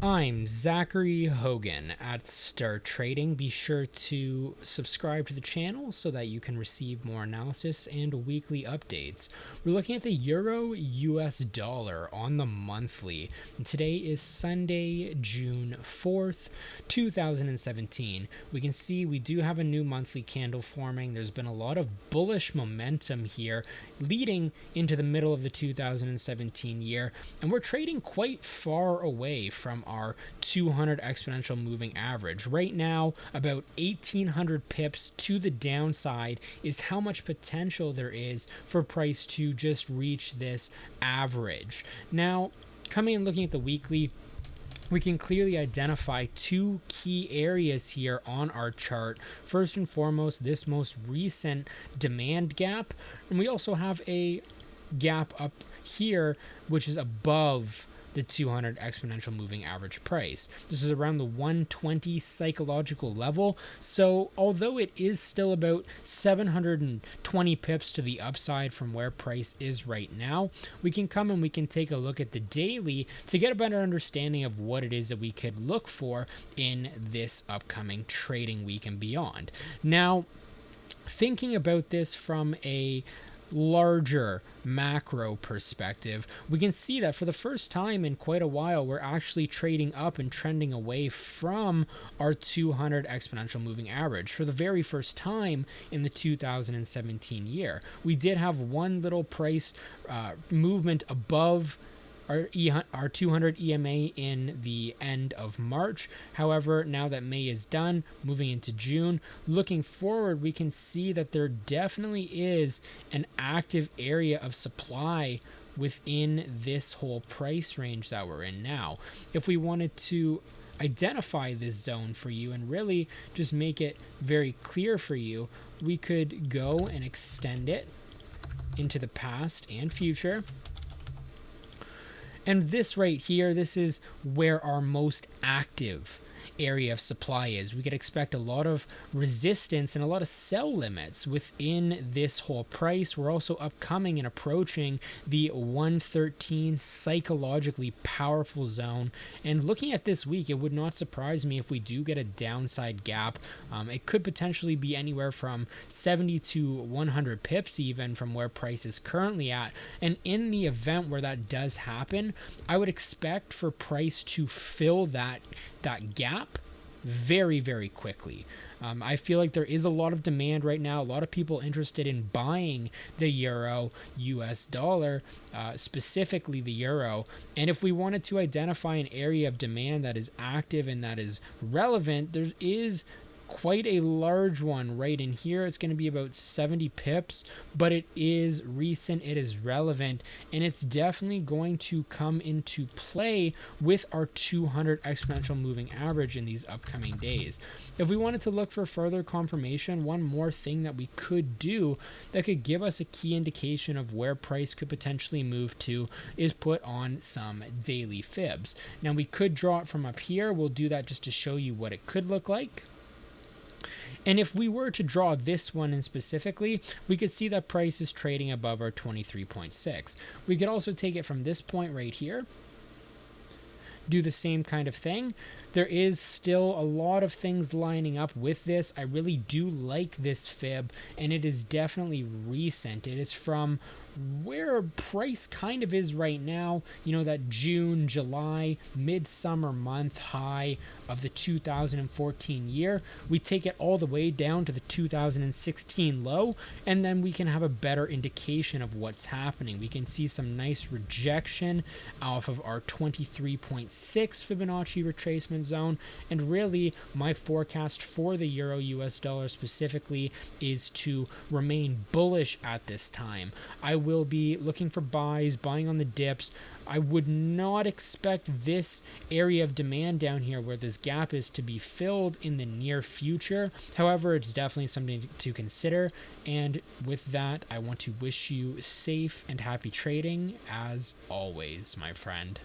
I'm Zachary Hogan at Start Trading. Be sure to subscribe to the channel so that you can receive more analysis and weekly updates. We're looking at the Euro US dollar on the monthly. And today is Sunday, June 4th, 2017. We can see we do have a new monthly candle forming. There's been a lot of bullish momentum here leading into the middle of the 2017 year, and we're trading quite far away from our 200 exponential moving average. Right now, about 1,800 pips to the downside is how much potential there is for price to just reach this average. Now, coming and looking at the weekly, we can clearly identify two key areas here on our chart. First and foremost, this most recent demand gap, and we also have a gap up here which is above the 200 exponential moving average price. This is around the 120 psychological level. So although it is still about 720 pips to the upside from where price is right now, we can come and we can take a look at the daily to get a better understanding of what it is that we could look for in this upcoming trading week and beyond. Now, thinking about this from a larger macro perspective, we can see that for the first time in quite a while, we're actually trading up and trending away from our 200 exponential moving average for the very first time in the 2017 year. We did have one little price movement above our 200 EMA in the end of March. However, now that May is done, moving into June, looking forward, we can see that there definitely is an active area of supply within this whole price range that we're in now. If we wanted to identify this zone for you and really just make it very clear for you, we could go and extend it into the past and future. And this right here, this is where our most active area of supply is. We could expect a lot of resistance and a lot of sell limits within this whole price. We're also upcoming and approaching the 113 psychologically powerful zone. And looking at this week, it would not surprise me if we do get a downside gap. It could potentially be anywhere from 70 to 100 pips even from where price is currently at. And in the event where that does happen, I would expect for price to fill that gap very, very quickly. I feel like there is a lot of demand right now, a lot of people interested in buying the Euro US dollar, specifically the Euro. And if we wanted to identify an area of demand that is active and that is relevant, there is quite a large one right in here. It's going to be about 70 pips, but it is recent, it is relevant, and it's definitely going to come into play with our 200 exponential moving average in these upcoming days. If we wanted to look for further confirmation, one more thing that we could do that could give us a key indication of where price could potentially move to is put on some daily fibs. Now we could draw it from up here. We'll do that just to show you what it could look like. And if we were to draw this one in specifically, we could see that price is trading above our 23.6. We could also take it from this point right here, do the same kind of thing. There is still a lot of things lining up with this. I really do like this fib, and it is definitely recent. It is from where price kind of is right now, you know, that June, July, midsummer month high of the 2014 year. We take it all the way down to the 2016 low, and then we can have a better indication of what's happening. We can see some nice rejection off of our 23.6 Fibonacci retracement zone, and really my forecast for the Euro US dollar specifically is to remain bullish at this time. I will be looking for buys, buying on the dips. I would not expect this area of demand down here where this gap is to be filled in the near future. However, it's definitely something to consider. And with that, I want to wish you safe and happy trading as always, my friend.